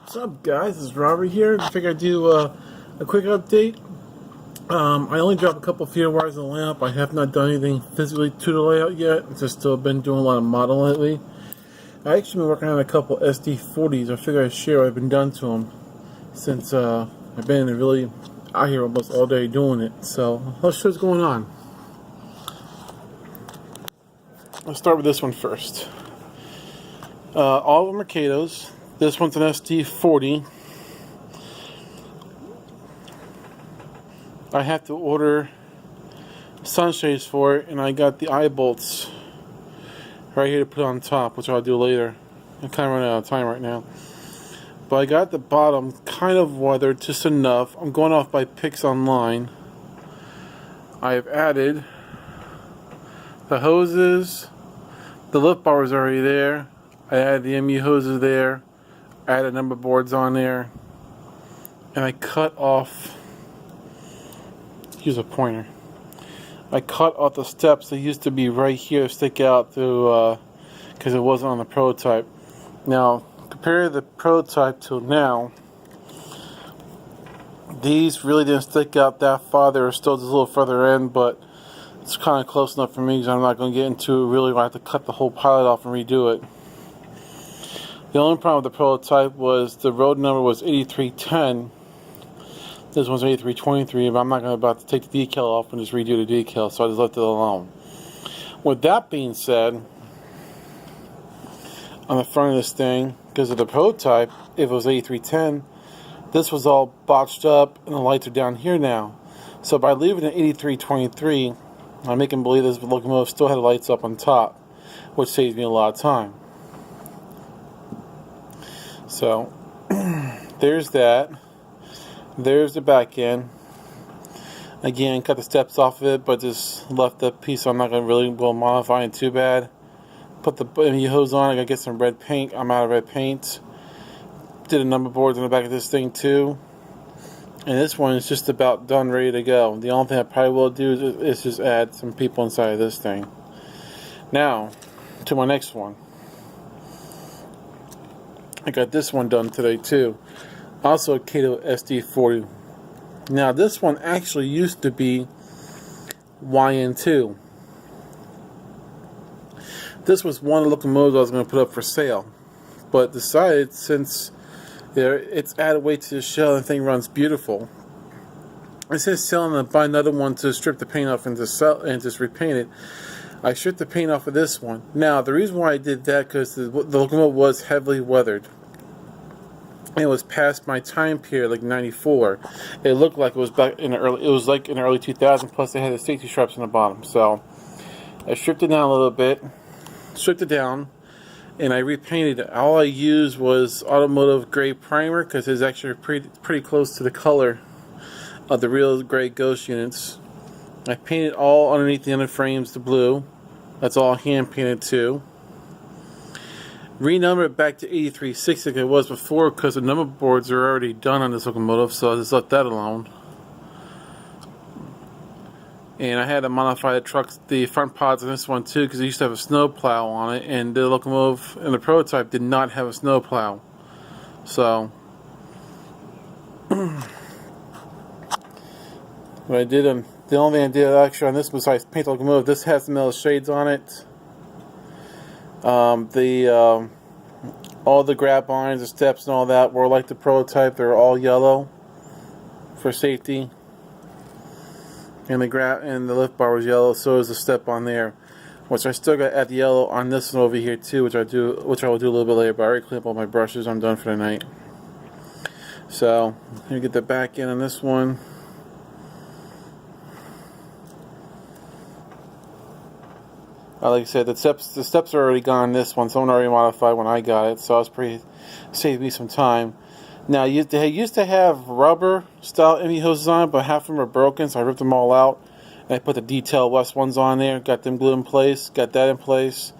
What's up, guys? This is Robert here. I figured I'd do a quick update. I only dropped a couple feeder wires in the lamp. I have not done anything physically to the layout yet. I've just still been doing a lot of modeling lately. I actually been working on a couple SD40s. I figured I'd share what I've been done to them since I've been really out here almost all day doing it. So let's see what's going on. Let's start with this one first. All of them are Katos. This one's an SD40. I have to order sunshades for it, and I got the eye bolts right here to put on top, which I'll do later. I'm kind of running out of time right now. But I got the bottom kind of weathered, just enough. I'm going off by pics online. I have added the hoses. The lift bar was already there. I added the MU hoses there. I added number boards on there. And I cut off, use a pointer. I cut off the steps that used to be right here, stick out to, because it wasn't on the prototype. Now, compare the prototype to now. These really didn't stick out that far. They were still just a little further in, but it's kind of close enough for me because I'm not going to get into it. Really, I have to cut the whole pilot off and redo it. The only problem with the prototype was the road number was 8310. This one's 8323, but I'm not about to take the decal off and just redo the decal, so I just left it alone. With that being said, on the front of this thing, because of the prototype, if it was 8310, this was all botched up and the lights are down here now. So by leaving it 8323, I'm making believe this locomotive still had lights up on top, which saves me a lot of time. So, there's that. There's the back end. Again, cut the steps off of it, but just left the piece, so I'm not going to really modify it too bad. Put the MU hose on. I got to get some red paint. I'm out of red paint. Did a number boards on the back of this thing too. And this one is just about done, ready to go. The only thing I probably will do is just add some people inside of this thing. Now, to my next one. I got this one done today too. Also a Kato SD40. Now this one actually used to be YN2. This was one of the locomotives I was going to put up for sale, but decided since it's added weight to the shell and the thing runs beautiful, instead of selling and buy another one to strip the paint off and just repaint it, I stripped the paint off of this one. Now the reason why I did that because the locomotive was heavily weathered. It was past my time period, like '94. It looked like it was back in the early. It was like in the early 2000s. Plus, they had the safety straps on the bottom. So I stripped it down a little bit, and I repainted it. All I used was automotive gray primer because it's actually pretty close to the color of the real gray Ghost units. I painted all underneath the under frames the blue. That's all hand painted too. Renumber it back to 8360 like it was before because the number boards are already done on this locomotive, so I just left that alone. And I had to modify the front pods on this one too because it used to have a snow plow on it, and the locomotive and the prototype did not have a snow plow. So what I did, the only thing I did actually on this besides paint the locomotive, this has some metal shades on it. All the grab irons, the steps, and all that were like the prototype. They're all yellow for safety, and the lift bar was yellow. So is the step on there, which I still got at the yellow on this one over here too, which I will do a little bit later. But I already cleaned up all my brushes. I'm done for the night. So let me get the back end on this one. Like I said, the steps are already gone on this one. Someone already modified when I got it, so saved me some time. Now, they used to have rubber style ME hoses on it, but half of them are broken, so I ripped them all out. And I put the Detail West ones on there, got them glued in place, got that in place.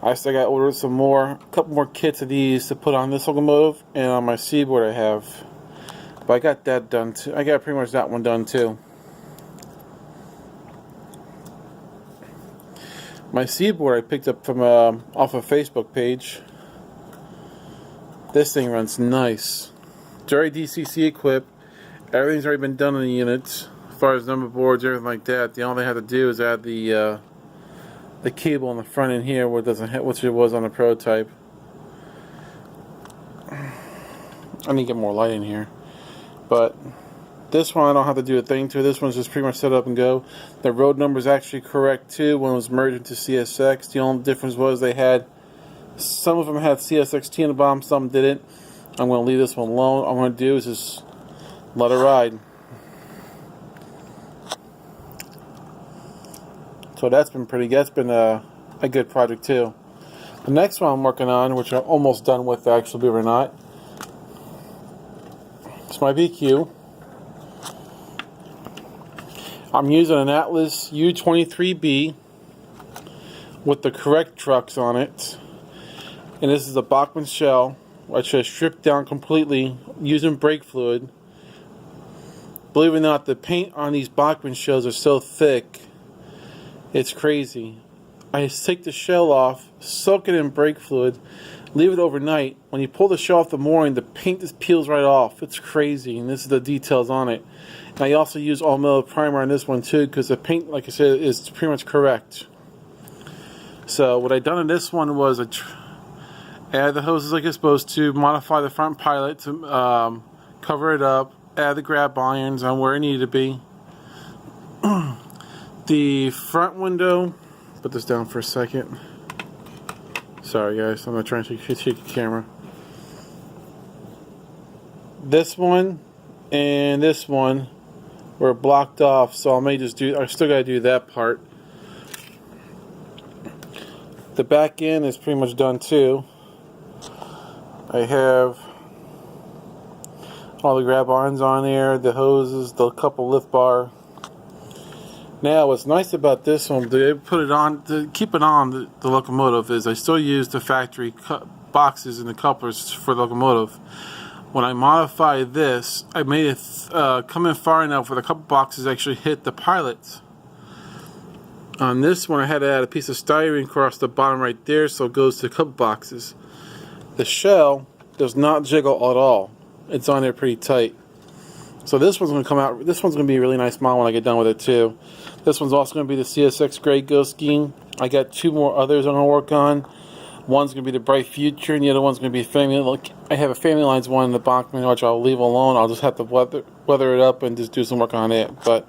I still got to order a couple more kits of these to put on this locomotive, and on my Seaboard I have. But I got that done too. I got pretty much that one done too. My Seaboard I picked up from off a Facebook page. This thing runs nice. It's already DCC equipped. Everything's already been done in the units, as far as number boards, everything like that. The only thing I have to do is add the cable in the front end here, where it doesn't hit, which it was on the prototype. I need to get more light in here, but this one I don't have to do a thing to. This one's just pretty much set up and go. The road number is actually correct too when it was merged into CSX. The only difference was they had, some of them had CSXT in the bottom, some didn't. I'm going to leave this one alone. All I'm going to do is just let it ride. So that's been pretty good. That's been a good project too. The next one I'm working on, which I'm almost done with actually, believe it or not, it's my BQ. I'm using an Atlas U23B with the correct trucks on it. And this is a Bachmann shell, which I stripped down completely using brake fluid. Believe it or not, the paint on these Bachmann shells are so thick, it's crazy. I just take the shell off, soak it in brake fluid, leave it overnight. When you pull the shell off the mooring, the paint just peels right off. It's crazy, and this is the details on it. And I also use all metal primer on this one too, because the paint, like I said, is pretty much correct. So what I done in this one was add the hoses like it's supposed to, modify the front pilot to cover it up, add the grab irons on where it needed to be. The front window, put this down for a second. Sorry guys, I'm not trying to take the camera. This one and this one were blocked off, so I still gotta do that part. The back end is pretty much done too. I have all the grab irons on there, the hoses, the couple lift bar. Now, what's nice about this one, to put it on, to keep it on the locomotive, is I still use the factory boxes and the couplers for the locomotive. When I modify this, I made it come in far enough where the couple boxes actually hit the pilot. On this one, I had to add a piece of styrene across the bottom right there, so it goes to the couple boxes. The shell does not jiggle at all. It's on there pretty tight. So this one's going to come out, this one's going to be a really nice model when I get done with it too. This one's also going to be the CSX Grey Ghost scheme. I got two more others I'm going to work on. One's going to be the Bright Future, and the other one's going to be Family. Look, I have a Family Lines one in the Bachmann, which I'll leave alone. I'll just have to weather it up and just do some work on it. But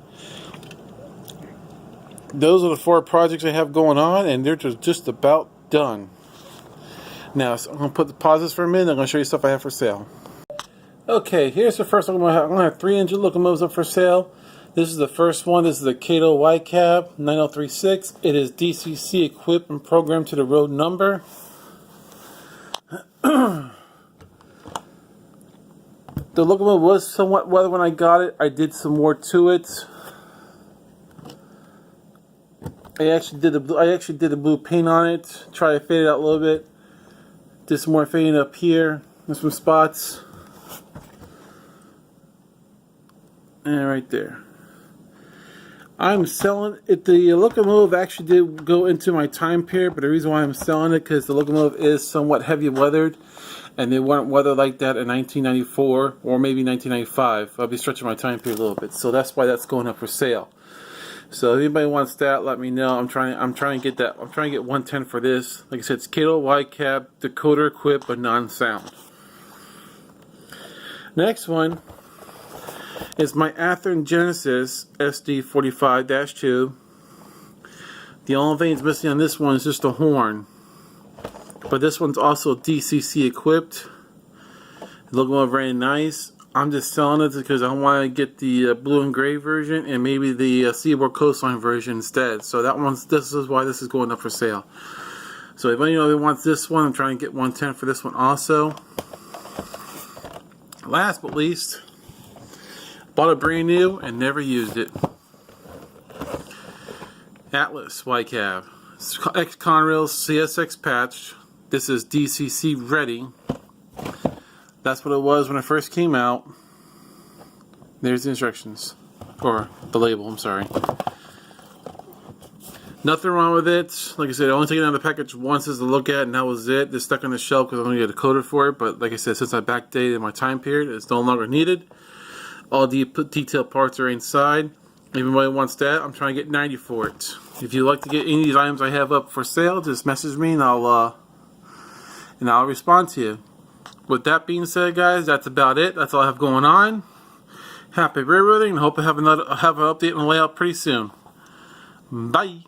those are the 4 projects I have going on, and they're just about done. Now, so I'm going to put the pauses for a minute. I'm going to show you stuff I have for sale. Okay, here's the first one. I'm going to have 3 engine locomotives up for sale. This is the first one. This is the Cato Y-Cab 9036. It is DCC equipped and programmed to the road number. The locomotive was somewhat weathered when I got it. I did some more to it. I actually did the blue paint on it. Try to fade it out a little bit. Did some more fading up here. There's some spots. And right there. I'm selling it. The locomotive actually did go into my time period, but the reason why I'm selling it because the locomotive is somewhat heavy weathered, and they weren't weathered like that in 1994 or maybe 1995. I'll be stretching my time period a little bit, so that's why that's going up for sale. So if anybody wants that, let me know. I'm trying to get that. I'm trying to get 110 for this. Like I said, it's Cato Y-Cab, decoder equipped, but non-sound. Next one is my Athearn Genesis SD45-2. The only thing that's missing on this one is just a horn. But this one's also DCC equipped. The logo very nice. I'm just selling it because I want to get the blue and gray version and maybe the Seaboard Coastline version instead. So this is why this is going up for sale. So if anybody wants this one, I'm trying to get 110 for this one also. Last but least, bought it brand new and never used it. Atlas Y-Cab. X-Conrail CSX patch. This is DCC ready. That's what it was when it first came out. There's the instructions. Or the label, I'm sorry. Nothing wrong with it. Like I said, I only took it out of the package once as to look at, and that was it. It's stuck on the shelf because I'm going to get a coder for it. But like I said, since I backdated my time period, it's no longer needed. All the detailed parts are inside. If anybody wants that, I'm trying to get 90 for it. If you'd like to get any of these items I have up for sale, just message me and I'll respond to you. With that being said, guys, that's about it. That's all I have going on. Happy railroading, and hope I have an update on the layout pretty soon. Bye.